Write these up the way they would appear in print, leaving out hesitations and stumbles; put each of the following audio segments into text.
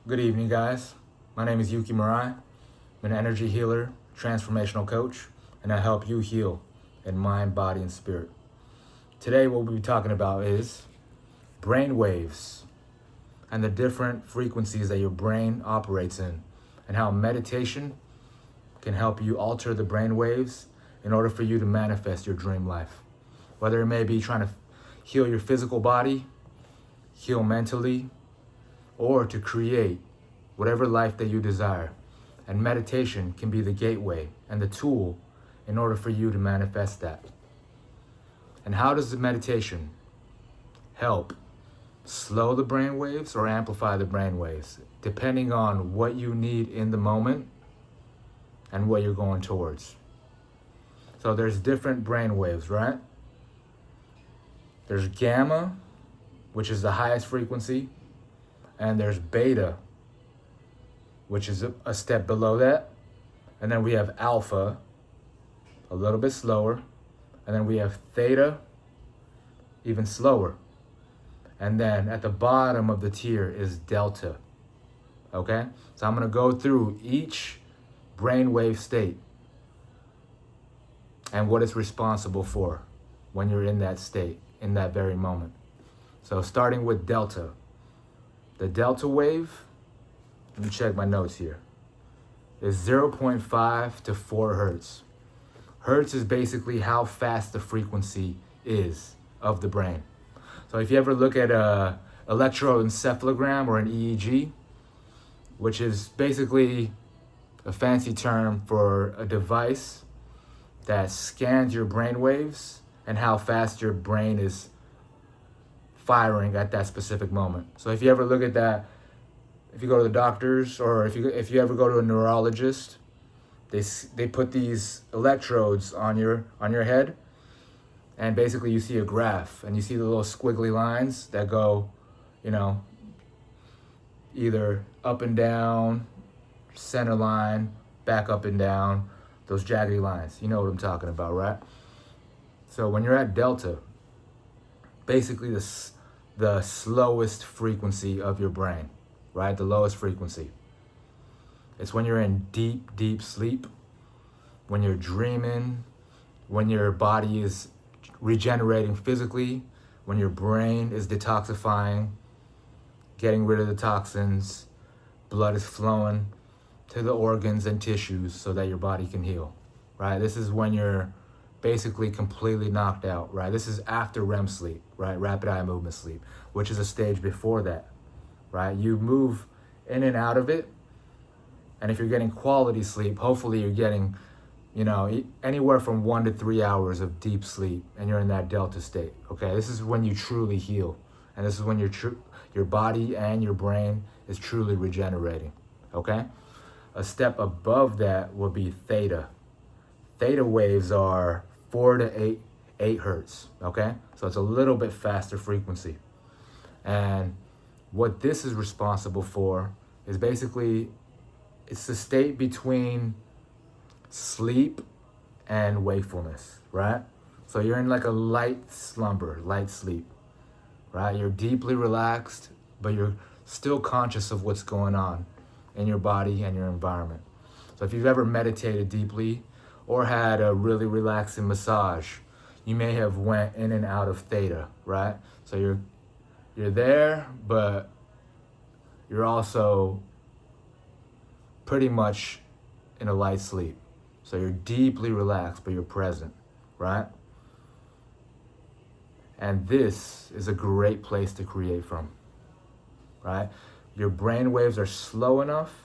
Good evening, guys. My name is Yuki Murai. I'm an energy healer, transformational coach, and I help you heal in mind, body, and spirit. Today, what we'll be talking about is brain waves and the different frequencies that your brain operates in, and how meditation can help you alter the brain waves in order for you to manifest your dream life. Whether it may be trying to heal your physical body, heal mentally, or to create whatever life that you desire. And meditation can be the gateway and the tool in order for you to manifest that. And how does the meditation help slow the brain waves or amplify the brain waves, depending on what you need in the moment and what you're going towards? So there's different brain waves, right? There's gamma, which is the highest frequency, and there's beta, which is a step below that. And then we have alpha, a little bit slower. And then we have theta, even slower. And then at the bottom of the tier is delta. Okay? So I'm gonna go through each brainwave state and what it's responsible for when you're in that state, in that very moment. So starting with delta. The delta wave, let me check my notes here, is 0.5 to 4 hertz. Hertz is basically how fast the frequency is of the brain. So if you ever look at a electroencephalogram or an EEG, which is basically a fancy term for a device that scans your brain waves and how fast your brain is firing at that specific moment. So if you ever look at that, if you go to the doctors or if you ever go to a neurologist, they put these electrodes on your head, and basically you see a graph and you see the little squiggly lines that go, either up and down, center line, back up and down, those jaggedy lines. You know what I'm talking about, right? So when you're at delta, basically the slowest frequency of your brain, right? The lowest frequency. It's when you're in deep, deep sleep, when you're dreaming, when your body is regenerating physically, when your brain is detoxifying, getting rid of the toxins, blood is flowing to the organs and tissues so that your body can heal, right? This is when you're basically completely knocked out, right? This is after REM sleep, right? Rapid eye movement sleep, which is a stage before that, right? You move in and out of it. And if you're getting quality sleep, hopefully you're getting, anywhere from 1 to 3 hours of deep sleep, and you're in that delta state, okay? This is when you truly heal. And this is when your body and your brain is truly regenerating, okay? A step above that will be theta. Theta waves are 4 to 8 hertz, okay? So it's a little bit faster frequency. And what this is responsible for is basically, it's the state between sleep and wakefulness, right? So you're in like a light slumber, light sleep, right? You're deeply relaxed, but you're still conscious of what's going on in your body and your environment. So if you've ever meditated deeply or had a really relaxing massage, you may have went in and out of theta, right? So you're there, but you're also pretty much in a light sleep. So you're deeply relaxed, but you're present, right? And this is a great place to create from, right? Your brain waves are slow enough,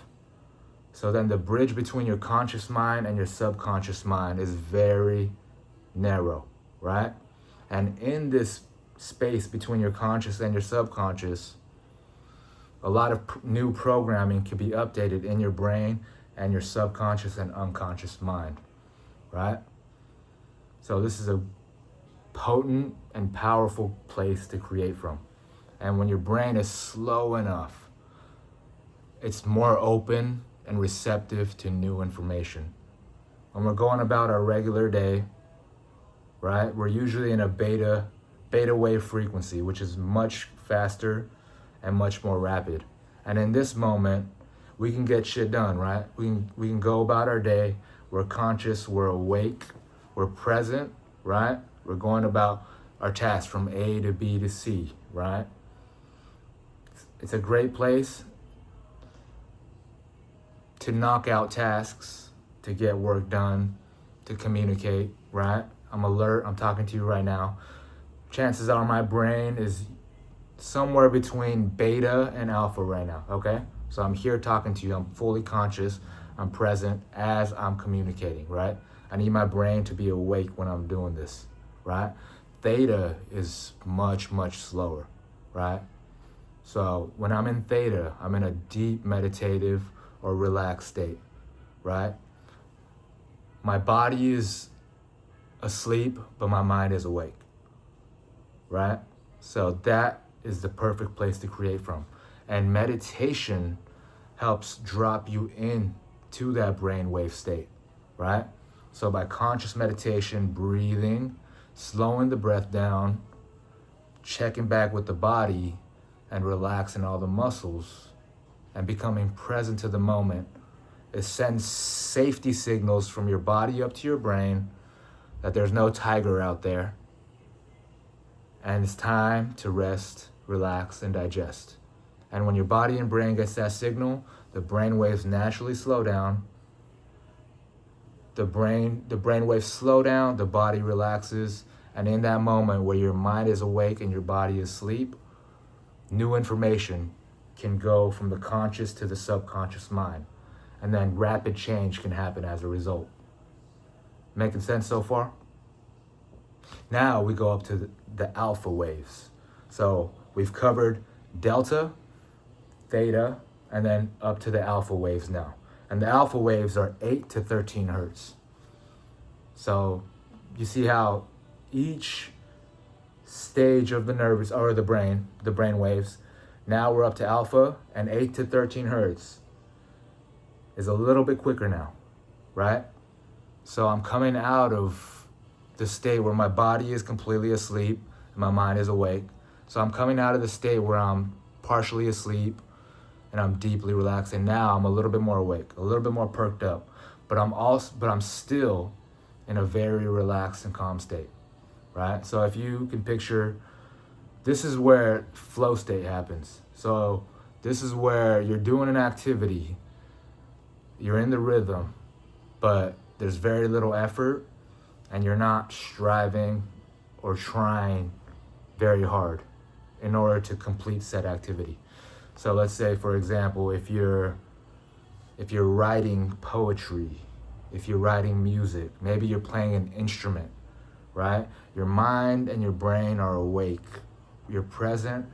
so then the bridge between your conscious mind and your subconscious mind is very narrow, right? And in this space between your conscious and your subconscious, a lot of new programming can be updated in your brain and your subconscious and unconscious mind, right? So this is a potent and powerful place to create from. And when your brain is slow enough, it's more open and receptive to new information. When we're going about our regular day, right, we're usually in a beta wave frequency, which is much faster and much more rapid. And in this moment, we can get shit done, right? We can go about our day. We're conscious, we're awake, we're present, right? We're going about our tasks from A to B to C, right? It's a great place to knock out tasks, to get work done, to communicate, right? I'm alert, I'm talking to you right now. Chances are my brain is somewhere between beta and alpha right now, okay? So I'm here talking to you, I'm fully conscious, I'm present as I'm communicating, right? I need my brain to be awake when I'm doing this, right? Theta is much, much slower, right? So when I'm in theta, I'm in a deep meditative or relaxed state, right? My body is asleep, but my mind is awake, right? So that is the perfect place to create from. And meditation helps drop you in to that brainwave state, right? So by conscious meditation, breathing, slowing the breath down, checking back with the body, and relaxing all the muscles, and becoming present to the moment, it sends safety signals from your body up to your brain that there's no tiger out there, and it's time to rest, relax, and digest. And when your body and brain gets that signal, the brain waves naturally slow down. The brain waves slow down, the body relaxes, and in that moment where your mind is awake and your body is asleep, new information can go from the conscious to the subconscious mind. And then rapid change can happen as a result. Making sense so far? Now we go up to the alpha waves. So we've covered delta, theta, and then up to the alpha waves now. And the alpha waves are 8 to 13 hertz. So you see how each stage of the nerves or the brain waves, now we're up to alpha, and 8 to 13 hertz is a little bit quicker now, right? So I'm coming out of the state where my body is completely asleep and my mind is awake. So I'm coming out of the state where I'm partially asleep and I'm deeply relaxed, and now I'm a little bit more awake, a little bit more perked up, but I'm still in a very relaxed and calm state, right? So if you can picture, this is where flow state happens. So this is where you're doing an activity, you're in the rhythm, but there's very little effort, and you're not striving or trying very hard in order to complete said activity. So let's say, for example, if you're writing poetry, if you're writing music, maybe you're playing an instrument, right? Your mind and your brain are awake. You're present,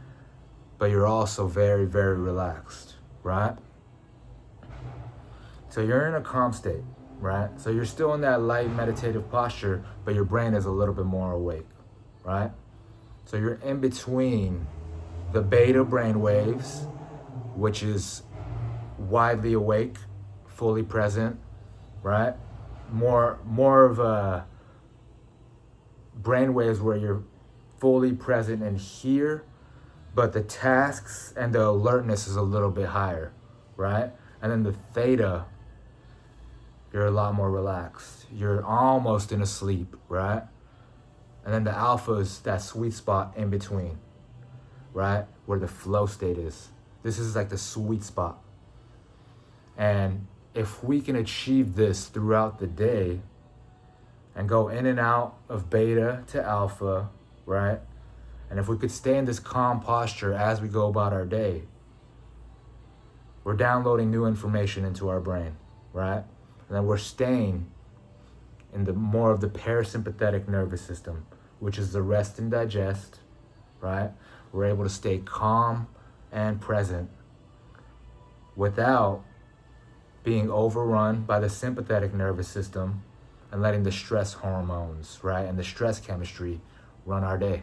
but you're also very, very relaxed, right? So you're in a calm state, right? So you're still in that light meditative posture, but your brain is a little bit more awake, right? So you're in between the beta brain waves, which is widely awake, fully present, right? More of a brain waves where you're fully present and here, but the tasks and the alertness is a little bit higher, right? And then the theta, you're a lot more relaxed. You're almost in a sleep, right? And then the alpha is that sweet spot in between, right? Where the flow state is. This is like the sweet spot. And if we can achieve this throughout the day and go in and out of beta to alpha, right? And if we could stay in this calm posture as we go about our day, we're downloading new information into our brain, right? And then we're staying in the more of the parasympathetic nervous system, which is the rest and digest, right? We're able to stay calm and present without being overrun by the sympathetic nervous system and letting the stress hormones, right, and the stress chemistry run our day.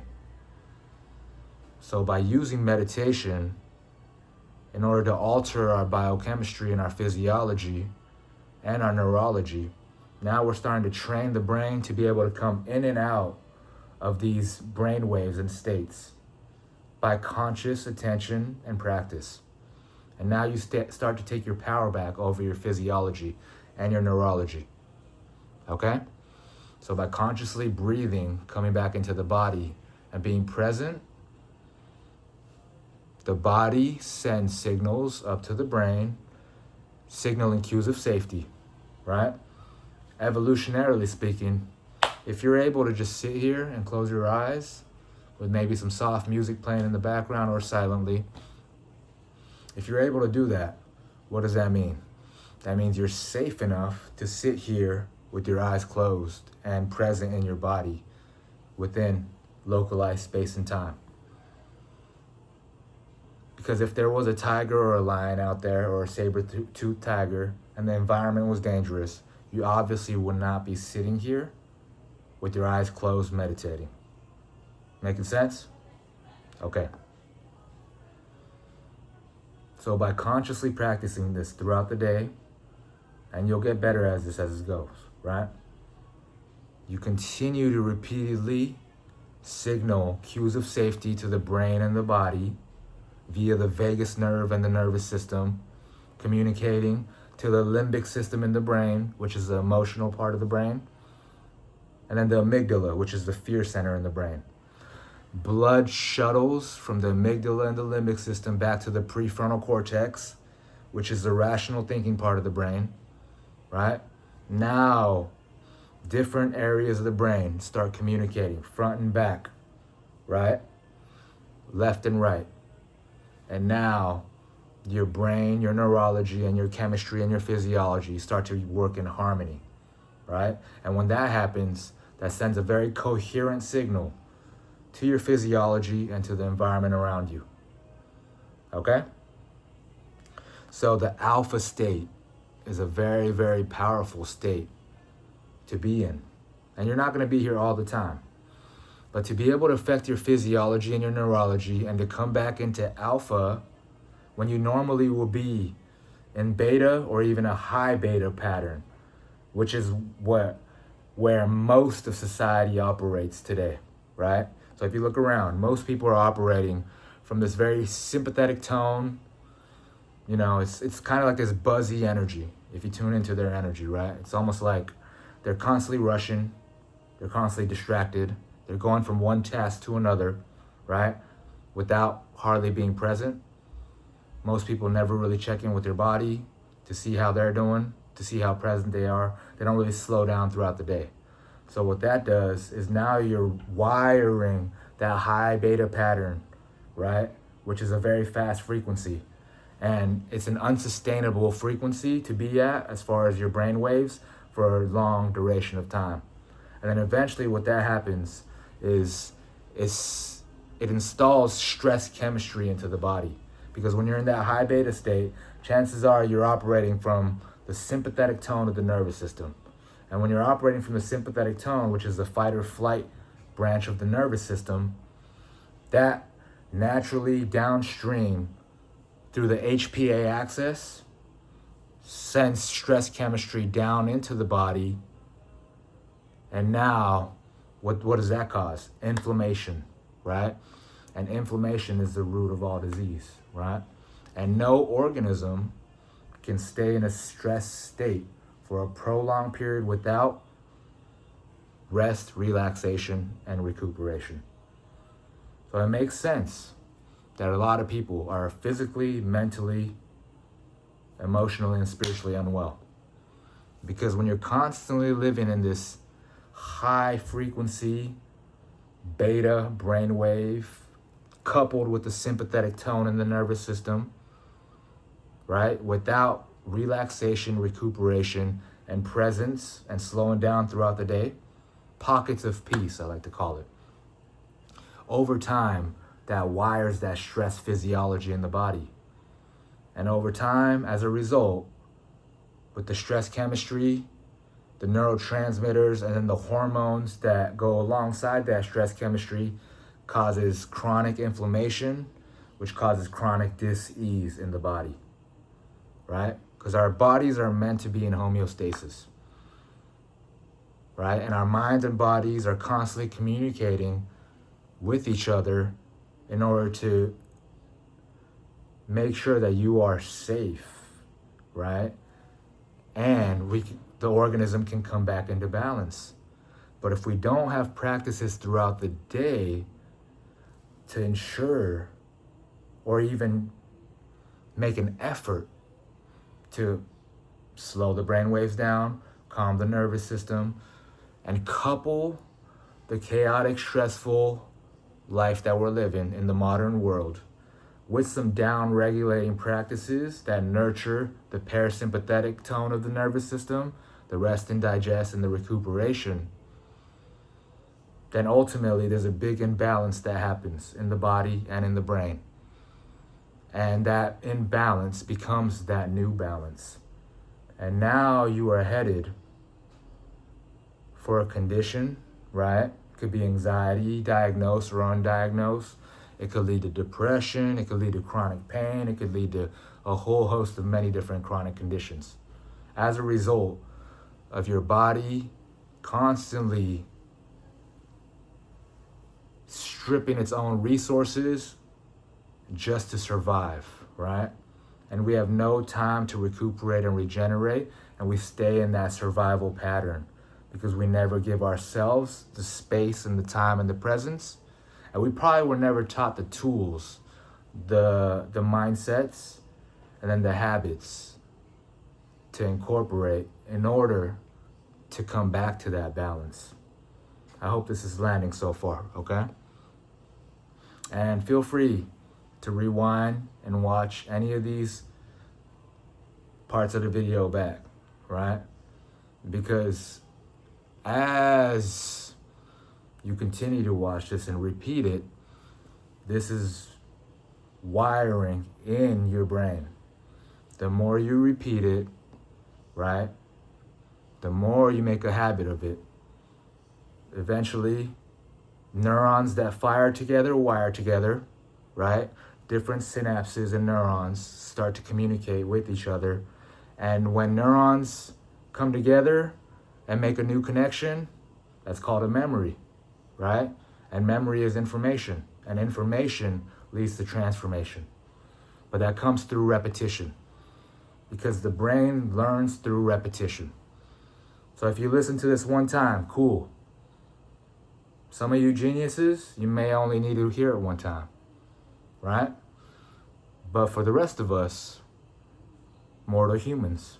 So by using meditation in order to alter our biochemistry and our physiology and our neurology, now we're starting to train the brain to be able to come in and out of these brain waves and states by conscious attention and practice. And now you start to take your power back over your physiology and your neurology. Okay? So by consciously breathing, coming back into the body and being present, the body sends signals up to the brain, signaling cues of safety, right? Evolutionarily speaking, if you're able to just sit here and close your eyes with maybe some soft music playing in the background or silently, if you're able to do that, what does that mean? That means you're safe enough to sit here with your eyes closed and present in your body within localized space and time. Because if there was a tiger or a lion out there or a saber-toothed tiger and the environment was dangerous, you obviously would not be sitting here with your eyes closed meditating. Making sense? Okay. So by consciously practicing this throughout the day, and you'll get better at this as it goes, right? You continue to repeatedly signal cues of safety to the brain and the body via the vagus nerve and the nervous system, communicating to the limbic system in the brain, which is the emotional part of the brain, and then the amygdala, which is the fear center in the brain. Blood shuttles from the amygdala and the limbic system back to the prefrontal cortex, which is the rational thinking part of the brain, right? Now, different areas of the brain start communicating, front and back, right? Left and right. And now, your brain, your neurology, and your chemistry and your physiology start to work in harmony, right? And when that happens, that sends a very coherent signal to your physiology and to the environment around you, okay? So the alpha state is a very, very powerful state to be in. And you're not going to be here all the time. But to be able to affect your physiology and your neurology and to come back into alpha when you normally will be in beta or even a high beta pattern, which is where most of society operates today, right? So if you look around, most people are operating from this very sympathetic tone. You know, it's kind of like this buzzy energy if you tune into their energy, right? It's almost like they're constantly rushing, they're constantly distracted, they're going from one task to another, right? Without hardly being present. Most people never really check in with their body to see how they're doing, to see how present they are. They don't really slow down throughout the day. So what that does is now you're wiring that high beta pattern, right? Which is a very fast frequency. And it's an unsustainable frequency to be at as far as your brain waves for a long duration of time. And then eventually what that happens is it installs stress chemistry into the body. Because when you're in that high beta state, chances are you're operating from the sympathetic tone of the nervous system. And when you're operating from the sympathetic tone, which is the fight or flight branch of the nervous system, that naturally downstream through the HPA axis sends stress chemistry down into the body. And now, what does that cause? Inflammation, right? And inflammation is the root of all disease, right? And no organism can stay in a stress state for a prolonged period without rest, relaxation, and recuperation. So it makes sense that a lot of people are physically, mentally, emotionally, and spiritually unwell. Because when you're constantly living in this high frequency, beta brainwave, coupled with the sympathetic tone in the nervous system, right? Without relaxation, recuperation, and presence, and slowing down throughout the day, pockets of peace, I like to call it. Over time, that wires that stress physiology in the body. And over time, as a result, with the stress chemistry, the neurotransmitters, and then the hormones that go alongside that stress chemistry causes chronic inflammation, which causes chronic dis-ease in the body, right? Because our bodies are meant to be in homeostasis, right? And our minds and bodies are constantly communicating with each other in order to make sure that you are safe, right? And the organism can come back into balance. But if we don't have practices throughout the day to ensure or even make an effort to slow the brain waves down, calm the nervous system, and couple the chaotic, stressful life that we're living in the modern world with some down-regulating practices that nurture the parasympathetic tone of the nervous system, the rest and digest and the recuperation, then ultimately there's a big imbalance that happens in the body and in the brain. And that imbalance becomes that new balance. And now you are headed for a condition, right? It could be anxiety, diagnosed or undiagnosed. It could lead to depression. It could lead to chronic pain. It could lead to a whole host of many different chronic conditions as a result of your body constantly stripping its own resources just to survive, right? And we have no time to recuperate and regenerate, and we stay in that survival pattern because we never give ourselves the space and the time and the presence. And we probably were never taught the tools, the mindsets, and then the habits to incorporate in order to come back to that balance. I hope this is landing so far, okay? And feel free to rewind and watch any of these parts of the video back, right? Because as you continue to watch this and repeat it, this is wiring in your brain. The more you repeat it, right, the more you make a habit of it, eventually neurons that fire together wire together, right? Different synapses and neurons start to communicate with each other. And when neurons come together and make a new connection, that's called a memory, right? And memory is information, and information leads to transformation. But that comes through repetition, because the brain learns through repetition. So if you listen to this one time, cool. Some of you geniuses, you may only need to hear it one time, right? But for the rest of us, mortal humans,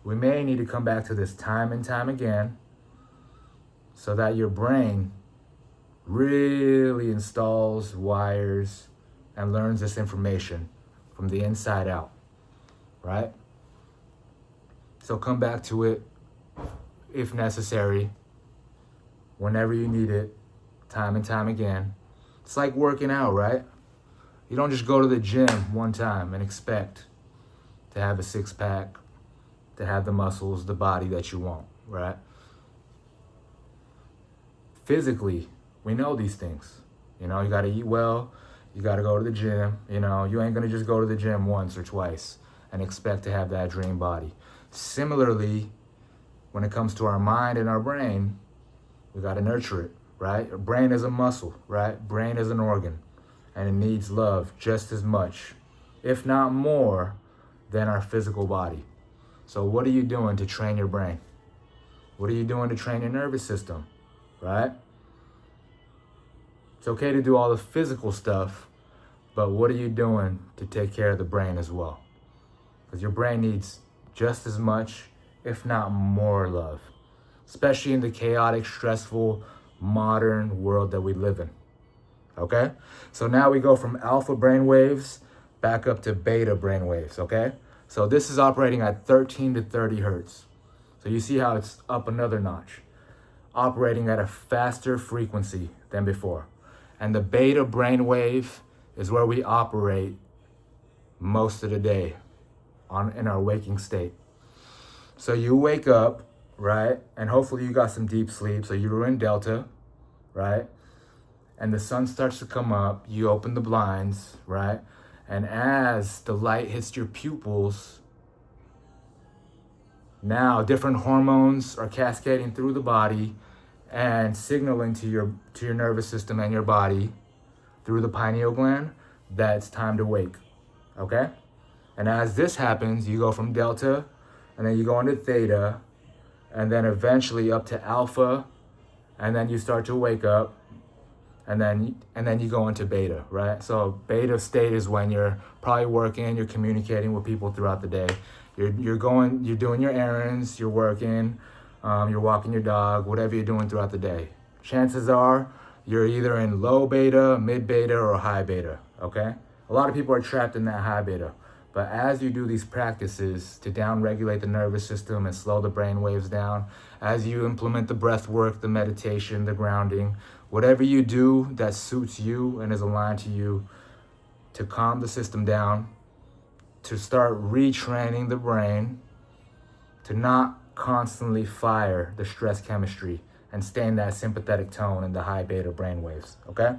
we may need to come back to this time and time again so that your brain really installs, wires, and learns this information from the inside out, right? So come back to it if necessary, whenever you need it, time and time again. It's like working out, right? You don't just go to the gym one time and expect to have a six-pack, to have the muscles, the body that you want, right? Physically, we know these things. You know, you gotta eat well, you gotta go to the gym. You know, you ain't gonna just go to the gym once or twice and expect to have that dream body. Similarly, when it comes to our mind and our brain, we gotta nurture it, right? Our brain is a muscle, right? Brain is an organ, and it needs love just as much, if not more, than our physical body. So what are you doing to train your brain? What are you doing to train your nervous system, right? It's okay to do all the physical stuff, but what are you doing to take care of the brain as well? Because your brain needs just as much, if not more love, especially in the chaotic, stressful, modern world that we live in, okay? So now we go from alpha brainwaves back up to beta brainwaves, okay? So this is operating at 13 to 30 hertz. So you see how it's up another notch, operating at a faster frequency than before. And the beta brainwave is where we operate most of the day in our waking state. So you wake up, right? And hopefully you got some deep sleep. So you were in delta, right? And the sun starts to come up, you open the blinds, right? And as the light hits your pupils, now different hormones are cascading through the body and signaling to your nervous system and your body through the pineal gland that it's time to wake, okay? And as this happens, you go from delta, and then you go into theta, and then eventually up to alpha, and then you start to wake up, and then you go into beta, right? So beta state is when you're probably working, you're communicating with people throughout the day. You're doing your errands, you're working, you're walking your dog, whatever you're doing throughout the day. Chances are you're either in low beta, mid beta, or high beta, okay? A lot of people are trapped in that high beta. But as you do these practices to down-regulate the nervous system and slow the brain waves down, as you implement the breath work, the meditation, the grounding, whatever you do that suits you and is aligned to you to calm the system down, to start retraining the brain to not constantly fire the stress chemistry and stay in that sympathetic tone in the high beta brain waves, okay?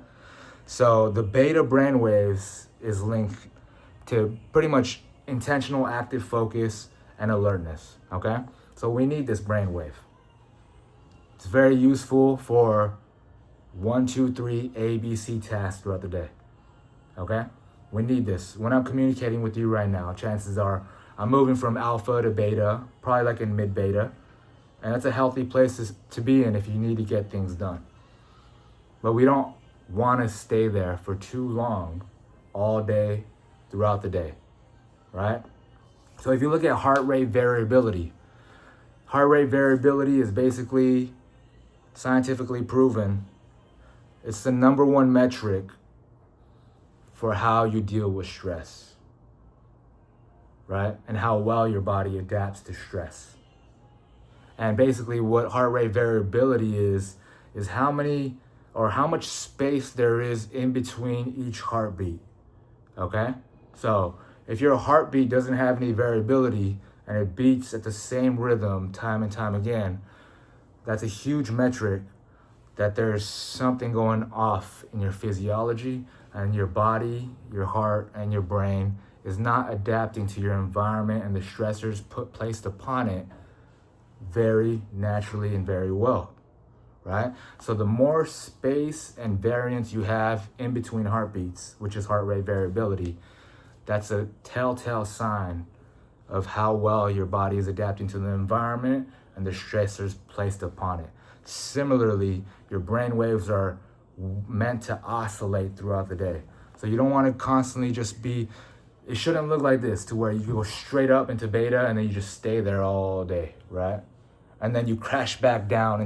So the beta brain waves is linked to pretty much intentional active focus and alertness, okay? So we need this brain wave. It's very useful for 1, 2, 3 ABC tasks throughout the day, okay? We need this. When I'm communicating with you right now, chances are I'm moving from alpha to beta, probably like in mid beta, and that's a healthy place to be in if you need to get things done. But we don't want to stay there for too long, all day, throughout the day, right? So if you look at heart rate variability is basically scientifically proven. It's the number one metric for how you deal with stress, right? And how well your body adapts to stress. And basically what heart rate variability is how many or how much space there is in between each heartbeat, okay? So if your heartbeat doesn't have any variability and it beats at the same rhythm time and time again, that's a huge metric that there's something going off in your physiology, and your body, your heart, and your brain is not adapting to your environment and the stressors placed upon it very naturally and very well, right? So the more space and variance you have in between heartbeats, which is heart rate variability, that's a telltale sign of how well your body is adapting to the environment and the stressors placed upon it. Similarly, your brain waves are meant to oscillate throughout the day. So you don't want to constantly just be, it shouldn't look like this to where you go straight up into beta and then you just stay there all day, right? And then you crash back down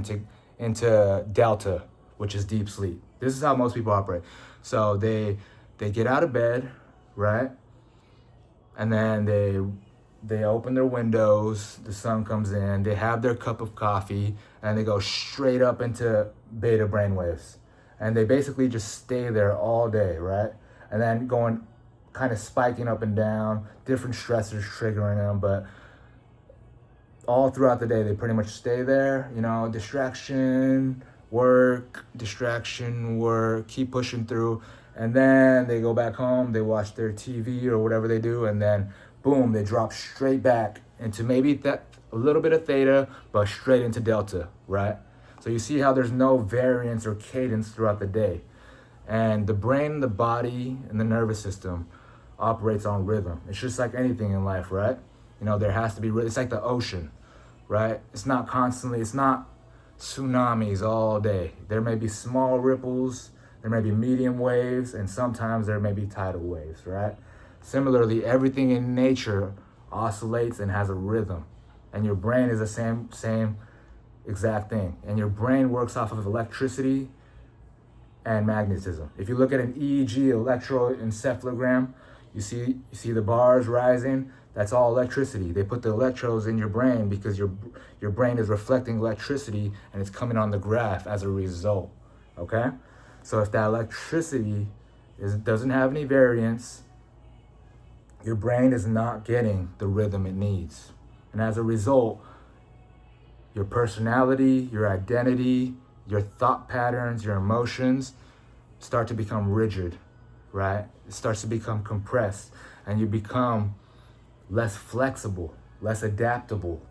into delta, which is deep sleep. This is how most people operate. So they get out of bed, right? And then they open their windows, the sun comes in, they have their cup of coffee, and they go straight up into beta brainwaves. And they basically just stay there all day, right? And then going kind of spiking up and down, different stressors triggering them, but all throughout the day, they pretty much stay there, distraction, work, keep pushing through. And then they go back home, they watch their TV or whatever they do, and then boom, they drop straight back into maybe that a little bit of theta, but straight into delta, right? So you see how there's no variance or cadence throughout the day. And the brain, the body, and the nervous system operates on rhythm. It's just like anything in life, right? There has to be, it's like the ocean, right? It's not tsunamis all day. There may be small ripples, there may be medium waves, and sometimes there may be tidal waves, right? Similarly, everything in nature oscillates and has a rhythm. And your brain is the same exact thing. And your brain works off of electricity and magnetism. If you look at an EEG electroencephalogram, you see the bars rising. That's all electricity. They put the electrodes in your brain because your brain is reflecting electricity and it's coming on the graph as a result, okay? So if that electricity doesn't have any variance, your brain is not getting the rhythm it needs. And as a result, your personality, your identity, your thought patterns, your emotions start to become rigid, right? It starts to become compressed, and you become less flexible, less adaptable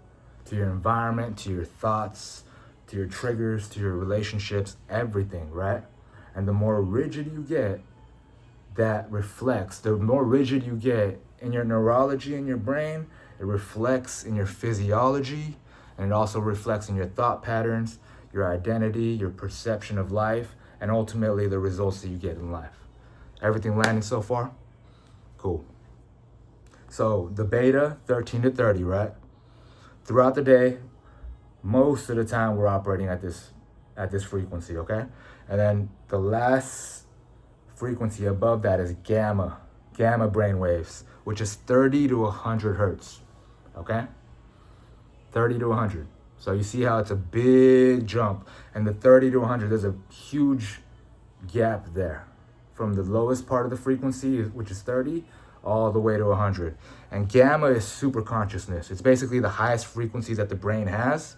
to your environment, to your thoughts, to your triggers, to your relationships, everything, right? And the more rigid you get, that reflects. The more rigid you get in your neurology in your brain, it reflects in your physiology, and it also reflects in your thought patterns, your identity, your perception of life, and ultimately the results that you get in life. Everything landing so far? Cool. So the beta, 13 to 30, right? Throughout the day, most of the time we're operating at this frequency, okay? And then the last frequency above that is gamma brainwaves, which is 30 to 100 hertz, okay? 30 to 100. So you see how it's a big jump. And the 30 to 100, there's a huge gap there from the lowest part of the frequency, which is 30, all the way to 100. And gamma is super consciousness. It's basically the highest frequencies that the brain has.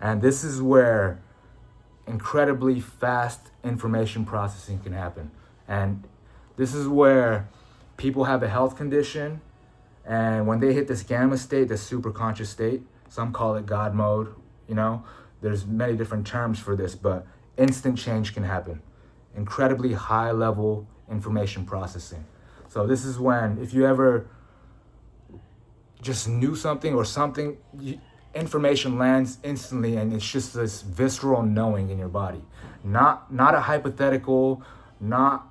And this is where incredibly fast information processing can happen. And this is where people have a health condition, and when they hit this gamma state, this super conscious state, some call it God mode, there's many different terms for this, but instant change can happen. Incredibly high level information processing. So this is when, if you ever just knew something or something, information lands instantly, and it's just this visceral knowing in your body. Not a hypothetical, not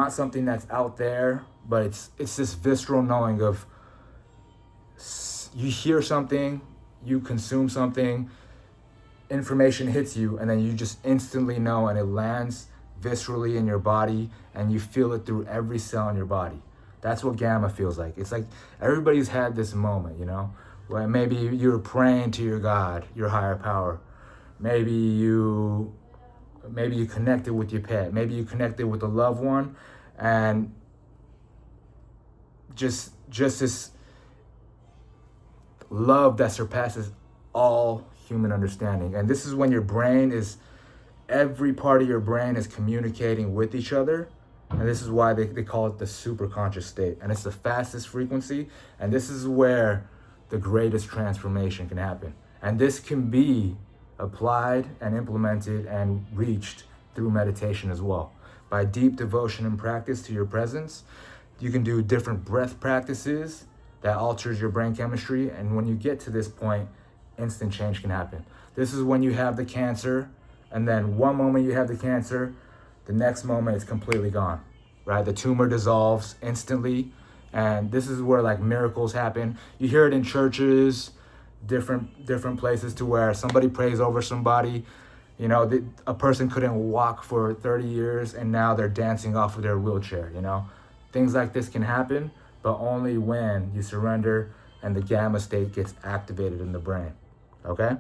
something that's out there, but it's this visceral knowing of, you hear something, you consume something, information hits you, and then you just instantly know, and it lands viscerally in your body, and you feel it through every cell in your body. That's what gamma feels like. It's like everybody's had this moment, where maybe you're praying to your God, your higher power. Maybe you connected with your pet. Maybe you connected with a loved one, and just this love that surpasses all human understanding. And this is when every part of your brain is communicating with each other. And this is why they call it the super conscious state. And it's the fastest frequency. And this is where the greatest transformation can happen. And this can be applied and implemented and reached through meditation as well. By deep devotion and practice to your presence, you can do different breath practices that alters your brain chemistry. And when you get to this point, instant change can happen. This is when you have the cancer, and then one moment you have the cancer, the next moment it's completely gone, right? The tumor dissolves instantly. And this is where miracles happen. You hear it in churches, different places, to where somebody prays over somebody. A person couldn't walk for 30 years and now they're dancing off of their wheelchair, Things like this can happen, but only when you surrender and the gamma state gets activated in the brain, okay?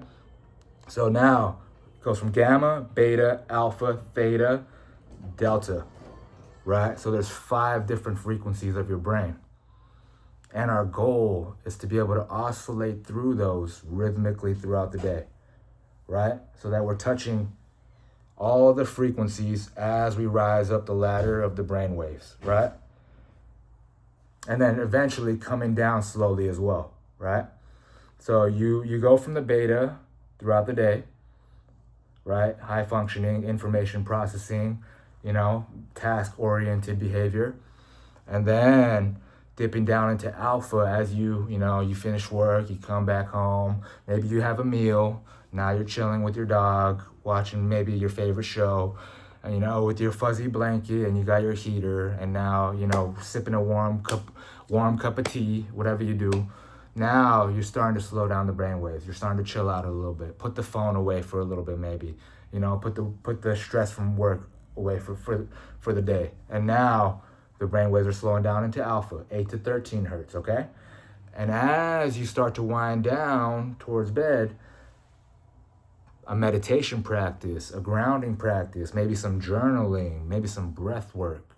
So now it goes from gamma, beta, alpha, theta, delta, right? So there's 5 different frequencies of your brain. And our goal is to be able to oscillate through those rhythmically throughout the day, right? So that we're touching all the frequencies as we rise up the ladder of the brain waves, right? And then eventually coming down slowly as well, right? So you go from the beta throughout the day, right? High functioning, information processing, task-oriented behavior. And then dipping down into alpha as you finish work, you come back home, maybe you have a meal, now you're chilling with your dog, watching maybe your favorite show, and, with your fuzzy blanket, and you got your heater, and now, sipping a warm cup of tea, whatever you do. Now you're starting to slow down the brainwaves. You're starting to chill out a little bit. Put the phone away for a little bit, maybe. Put the stress from work away for the day. And now the brainwaves are slowing down into alpha, 8 to 13 hertz, okay? And as you start to wind down towards bed, a meditation practice, a grounding practice, maybe some journaling, maybe some breath work,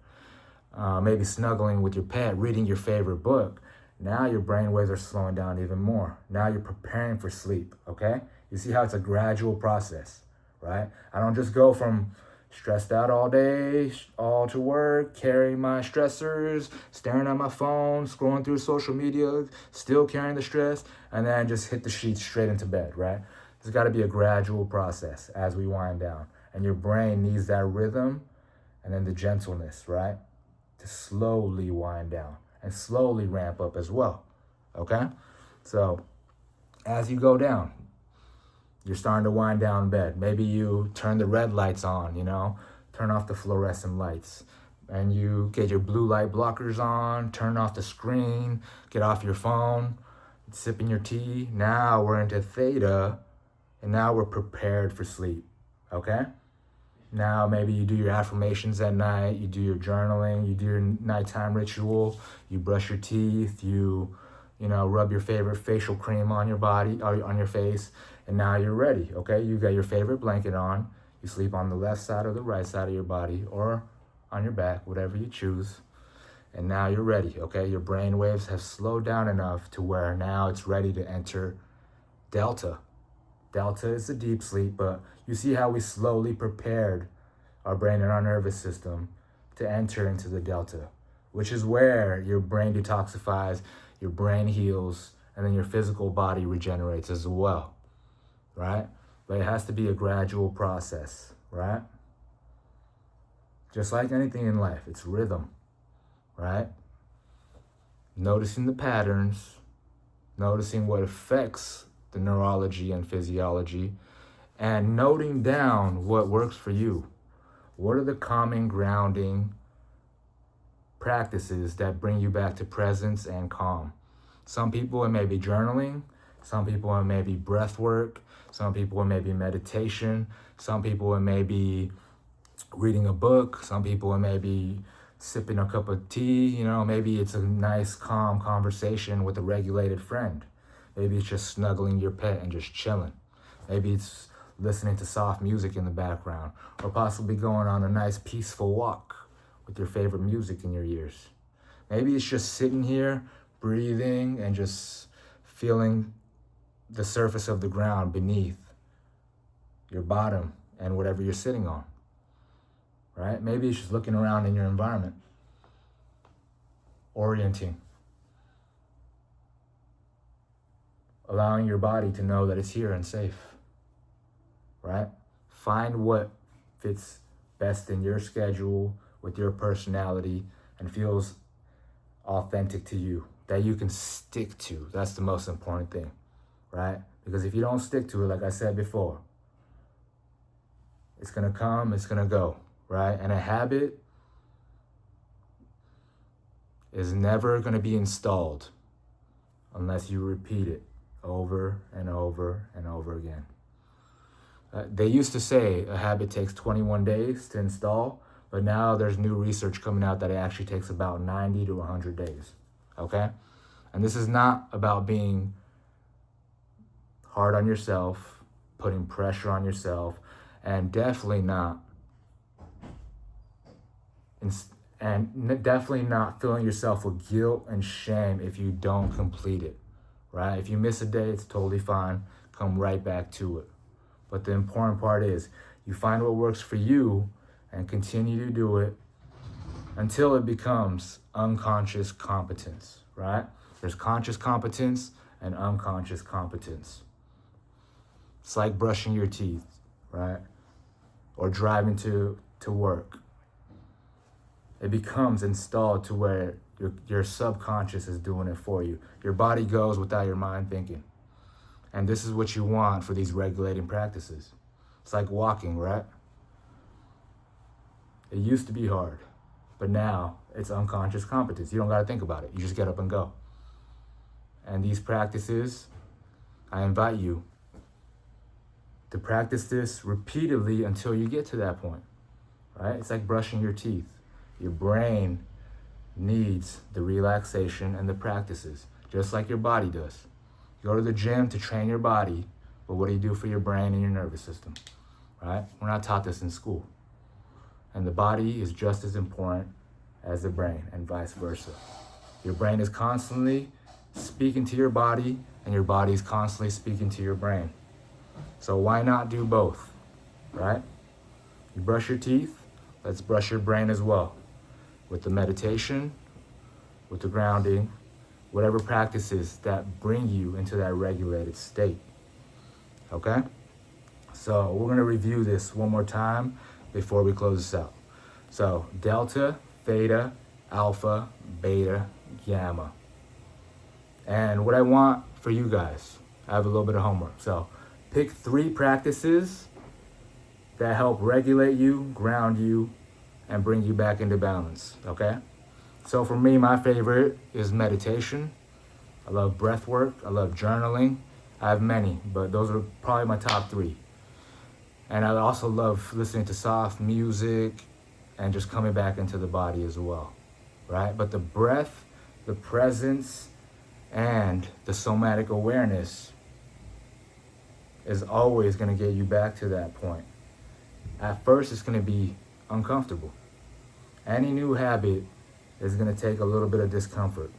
maybe snuggling with your pet, reading your favorite book. Now your brainwaves are slowing down even more. Now you're preparing for sleep, okay? You see how it's a gradual process, right? I don't just go from stressed out all day, all to work, carrying my stressors, staring at my phone, scrolling through social media, still carrying the stress, and then just hit the sheets straight into bed, right? There's got to be a gradual process as we wind down. And your brain needs that rhythm and then the gentleness, right? to slowly wind down and slowly ramp up as well, okay? So as you go down, you're starting to wind down in bed. Maybe you turn the red lights on, turn off the fluorescent lights, and you get your blue light blockers on, turn off the screen, get off your phone, sipping your tea. Now we're into theta, and now we're prepared for sleep, okay? Now maybe you do your affirmations at night, you do your journaling, you do your nighttime ritual, you brush your teeth, you rub your favorite facial cream on your body, or on your face, and now you're ready, okay? You got your favorite blanket on, you sleep on the left side or the right side of your body, or on your back, whatever you choose, and now you're ready, okay? Your brain waves have slowed down enough to where now it's ready to enter delta. Delta is a deep sleep, but you see how we slowly prepared our brain and our nervous system to enter into the delta, which is where your brain detoxifies, your brain heals, and then your physical body regenerates as well, right? But it has to be a gradual process, right? Just like anything in life, it's rhythm, right? Noticing the patterns, noticing what affects the neurology and physiology, and noting down what works for you. What are the calming, grounding practices that bring you back to presence and calm? Some people it may be journaling, some people it may be breath work, some people it may be meditation, some people it may be reading a book, some people it may be sipping a cup of tea, maybe it's a nice calm conversation with a regulated friend. Maybe it's just snuggling your pet and just chilling. Maybe it's listening to soft music in the background, or possibly going on a nice peaceful walk with your favorite music in your ears. Maybe it's just sitting here, breathing, and just feeling the surface of the ground beneath your bottom and whatever you're sitting on, right? Maybe it's just looking around in your environment, orienting, allowing your body to know that it's here and safe, right? Find what fits best in your schedule, with your personality, and feels authentic to you, that you can stick to. That's the most important thing, right? Because if you don't stick to it, like I said before, it's gonna come, it's gonna go, right? And a habit is never gonna be installed unless you repeat it over and over and over again. They used to say a habit takes 21 days to install, but now there's new research coming out that it actually takes about 90 to 100 days, okay? And this is not about being hard on yourself, putting pressure on yourself, and definitely not filling yourself with guilt and shame if you don't complete it, right? If you miss a day, it's totally fine. Come right back to it. But the important part is you find what works for you and continue to do it until it becomes unconscious competence, right? There's conscious competence and unconscious competence. It's like brushing your teeth, right? Or driving to work. It becomes installed to where your subconscious is doing it for you. Your body goes without your mind thinking. And this is what you want for these regulating practices. It's like walking, right? It used to be hard, but now it's unconscious competence. You don't got to think about it. You just get up and go. And these practices, I invite you to practice this repeatedly until you get to that point, right? It's like brushing your teeth. Your brain needs the relaxation and the practices, just like your body does. You go to the gym to train your body, but what do you do for your brain and your nervous system, right? We're not taught this in school. And the body is just as important as the brain, and vice versa. Your brain is constantly speaking to your body, and your body is constantly speaking to your brain. So why not do both, right? You brush your teeth, let's brush your brain as well. With the meditation, with the grounding, whatever practices that bring you into that regulated state, okay? So we're gonna review this one more time before we close this out. So delta, theta, alpha, beta, gamma. And what I want for you guys, I have a little bit of homework. So pick 3 practices that help regulate you, ground you, and bring you back into balance, okay? So for me, my favorite is meditation. I love breath work. I love journaling. I have many, but those are probably my top 3. And I also love listening to soft music and just coming back into the body as well, right? But the breath, the presence, and the somatic awareness is always going to get you back to that point. At first, it's going to be uncomfortable. Any new habit is going to take a little bit of discomfort.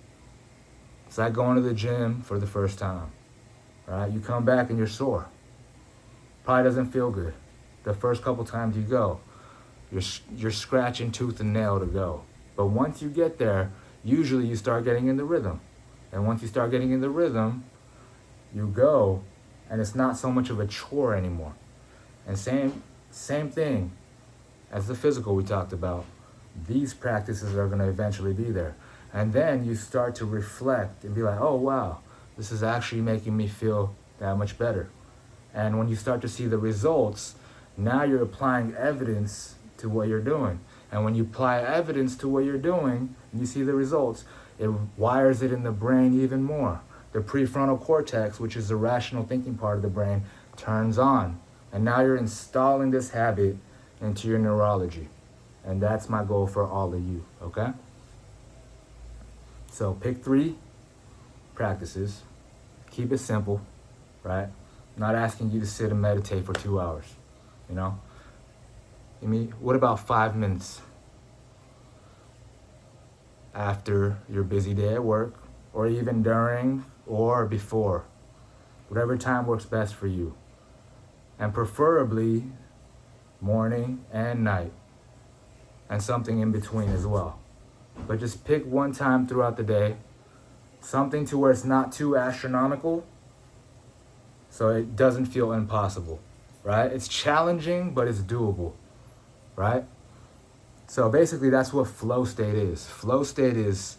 It's like going to the gym for the first time, right? You come back and you're sore. Probably doesn't feel good. The first couple times you go, you're scratching tooth and nail to go. But once you get there, usually you start getting in the rhythm. And once you start getting in the rhythm, you go, and it's not so much of a chore anymore. And same thing as the physical we talked about. These practices are going to eventually be there. And then you start to reflect and be like, oh, wow, this is actually making me feel that much better. And when you start to see the results, now you're applying evidence to what you're doing. And when you apply evidence to what you're doing and you see the results, it wires it in the brain even more. The prefrontal cortex, which is the rational thinking part of the brain, turns on. And now you're installing this habit into your neurology. And that's my goal for all of you, okay? So pick 3 practices. Keep it simple, right? I'm not asking you to sit and meditate for 2 hours, you know? What about 5 minutes after your busy day at work, or even during or before? Whatever time works best for you. And preferably morning and night, and something in between as well. But just pick one time throughout the day, something to where it's not too astronomical, so it doesn't feel impossible, right? It's challenging, but it's doable, right? So basically that's what flow state is. Flow state is,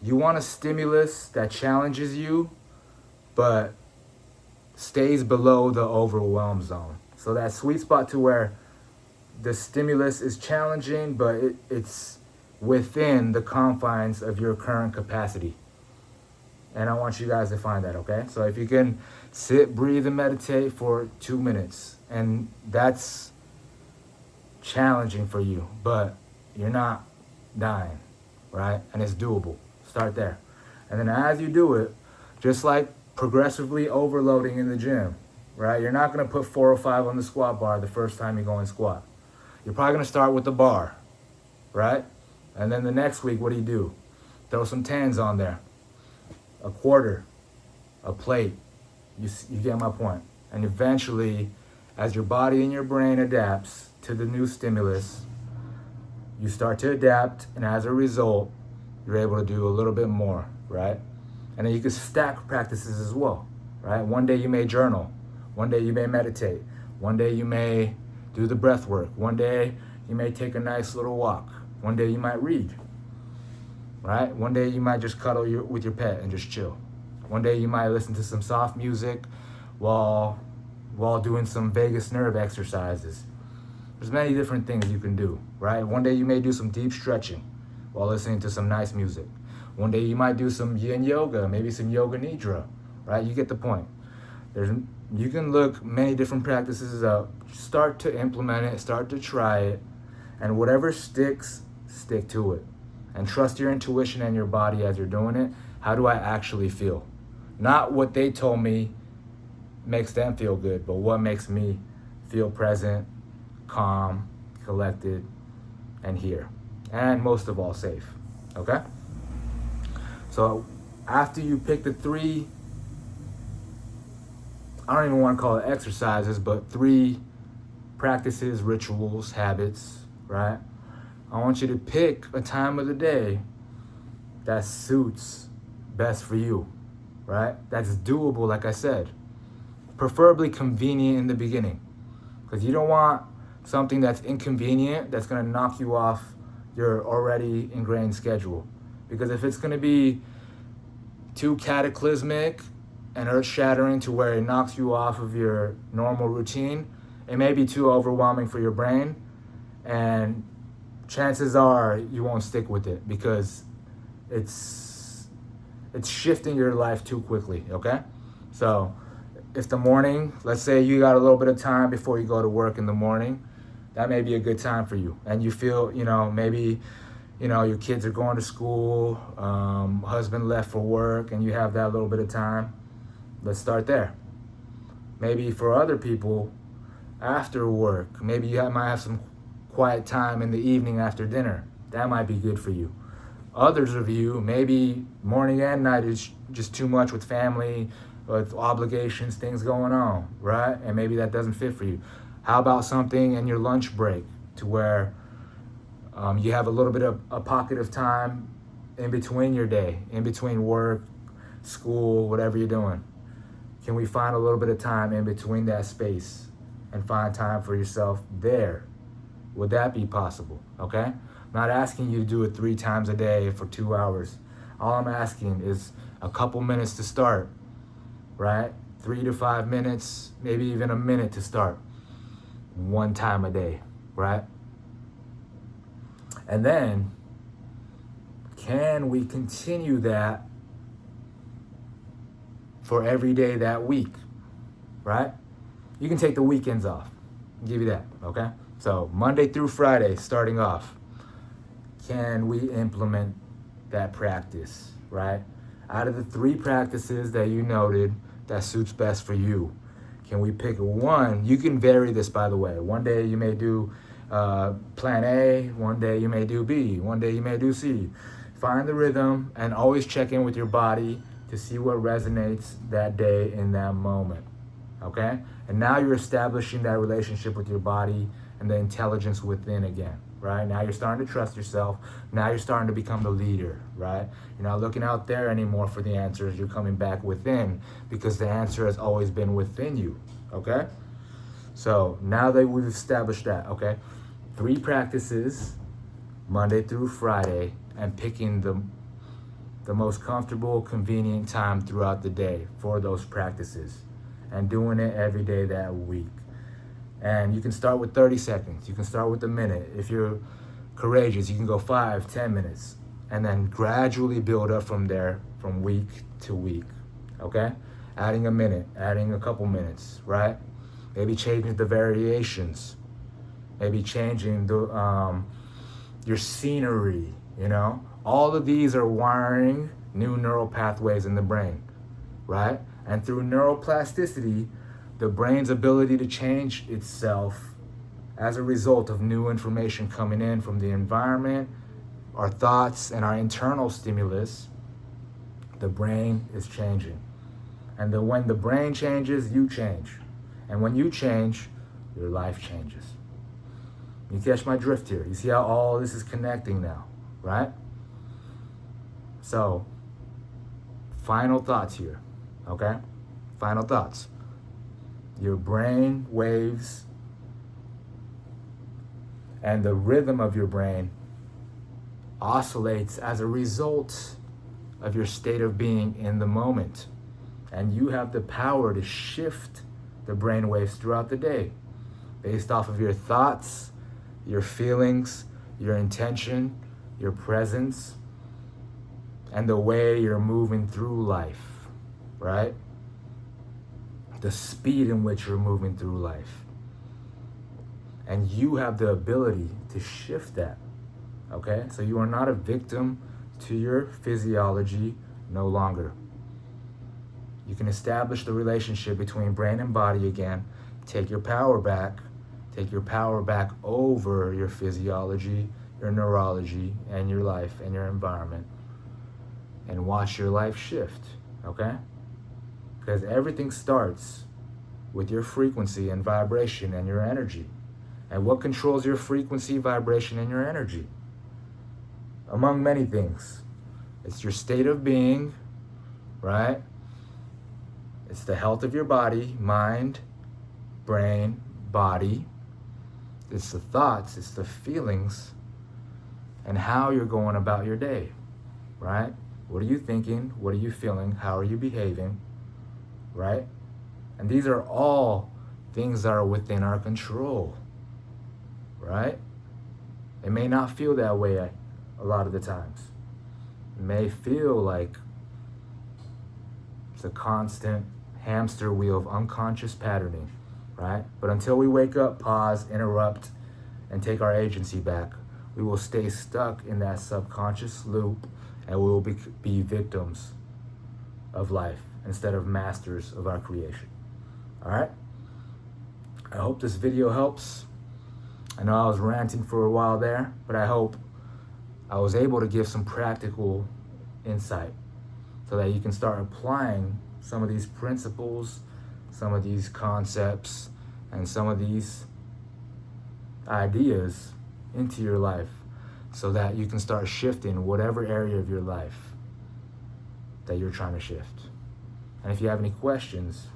you want a stimulus that challenges you, but stays below the overwhelm zone. So that sweet spot to where the stimulus is challenging, but it's within the confines of your current capacity. And I want you guys to find that, okay? So if you can sit, breathe, and meditate for 2 minutes, and that's challenging for you, but you're not dying, right? And it's doable. Start there. And then as you do it, just like progressively overloading in the gym, right? You're not going to put 4 or 5 on the squat bar the first time you go and squat. You're probably going to start with the bar, right? And then the next week, what do? Throw some tens on there. A quarter, a plate. You get my point. And eventually, as your body and your brain adapts to the new stimulus, you start to adapt, and as a result, you're able to do a little bit more, right? And then you can stack practices as well, right? One day you may journal. One day you may meditate. One day you may do the breath work. One day you may take a nice little walk. One day you might read, right? One day you might just cuddle with your pet and just chill. One day you might listen to some soft music while doing some vagus nerve exercises. There's many different things you can do, right? One day you may do some deep stretching while listening to some nice music. One day you might do some yin yoga, maybe some yoga nidra, right? You get the point. You can look many different practices up, start to implement it, start to try it, and whatever sticks, stick to it. And trust your intuition and your body as you're doing it. How do I actually feel? Not what they told me makes them feel good, but what makes me feel present, calm, collected, and here. And most of all, safe, okay? So after you pick the 3, I don't even want to call it exercises, but 3 practices, rituals, habits, right? I want you to pick a time of the day that suits best for you, right? That's doable, like I said. Preferably convenient in the beginning, because you don't want something that's inconvenient that's going to knock you off your already ingrained schedule. Because if it's going to be too cataclysmic and earth-shattering to where it knocks you off of your normal routine, it may be too overwhelming for your brain, and chances are you won't stick with it because it's shifting your life too quickly, okay? So if the morning, let's say you got a little bit of time before you go to work in the morning, that may be a good time for you. And you feel, maybe, your kids are going to school, husband left for work, and you have that little bit of time. Let's start there. Maybe for other people, after work, maybe might have some quiet time in the evening after dinner. That might be good for you. Others of you, maybe morning and night is just too much with family, with obligations, things going on, right? And maybe that doesn't fit for you. How about something in your lunch break to where you have a little bit of a pocket of time in between your day, in between work, school, whatever you're doing? Can we find a little bit of time in between that space and find time for yourself there? Would that be possible? Okay? I'm not asking you to do it 3 times a day for 2 hours. All I'm asking is a couple minutes to start, right? 3 to 5 minutes, maybe even a minute to start. 1 time a day, right? And then, can we continue that for every day that week, right? You can take the weekends off. I'll give you that, okay? So Monday through Friday, starting off, can we implement that practice, right? Out of the 3 practices that you noted that suits best for you, can we pick one? You can vary this, by the way. One day you may do plan A, one day you may do B, one day you may do C. Find the rhythm and always check in with your body to see what resonates that day in that moment, okay? And now you're establishing that relationship with your body and the intelligence within again, right? Now you're starting to trust yourself. Now you're starting to become the leader, right? You're not looking out there anymore for the answers. You're coming back within because the answer has always been within you, okay? So now that we've established that, okay? 3 practices, Monday through Friday, and picking the most comfortable, convenient time throughout the day for those practices and doing it every day that week. And you can start with 30 seconds. You can start with a minute. If you're courageous, you can go 5, 10 minutes, and then gradually build up from there from week to week, okay? Adding a minute, adding a couple minutes, right? Maybe changing the variations. Maybe changing the your scenery, All of these are wiring new neural pathways in the brain, right? And through neuroplasticity, the brain's ability to change itself as a result of new information coming in from the environment, our thoughts, and our internal stimulus, the brain is changing. And when the brain changes, you change. And when you change, your life changes. You catch my drift here? You see how all this is connecting now, right? So, final thoughts here, okay? Final thoughts. Your brain waves and the rhythm of your brain oscillates as a result of your state of being in the moment. And you have the power to shift the brain waves throughout the day based off of your thoughts, your feelings, your intention, your presence, and the way you're moving through life, right? The speed in which you're moving through life. And you have the ability to shift that, okay? So you are not a victim to your physiology no longer. You can establish the relationship between brain and body again, take your power back over your physiology, your neurology, and your life and your environment, and watch your life shift, okay? Because everything starts with your frequency and vibration and your energy. And what controls your frequency, vibration, and your energy? Among many things. It's your state of being, right? It's the health of your body, mind, brain, body. It's the thoughts, it's the feelings, and how you're going about your day, right? What are you thinking? What are you feeling? How are you behaving, right? And these are all things that are within our control, right? It may not feel that way a lot of the times. It may feel like it's a constant hamster wheel of unconscious patterning, right? But until we wake up, pause, interrupt, and take our agency back, we will stay stuck in that subconscious loop, and we will be victims of life instead of masters of our creation. All right? I hope this video helps. I know I was ranting for a while there, but I hope I was able to give some practical insight so that you can start applying some of these principles, some of these concepts, and some of these ideas into your life so that you can start shifting whatever area of your life that you're trying to shift. And if you have any questions,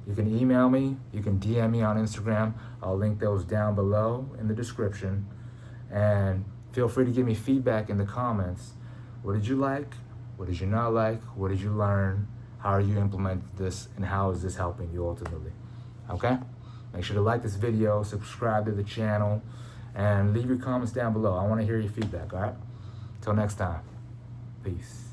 you can email me, you can DM me on Instagram. I'll link those down below in the description. And feel free to give me feedback in the comments. What did you like? What did you not like? What did you learn? How are you implementing this? And how is this helping you ultimately? Okay? Make sure to like this video, subscribe to the channel, and leave your comments down below. I want to hear your feedback, all right? Till next time. Peace.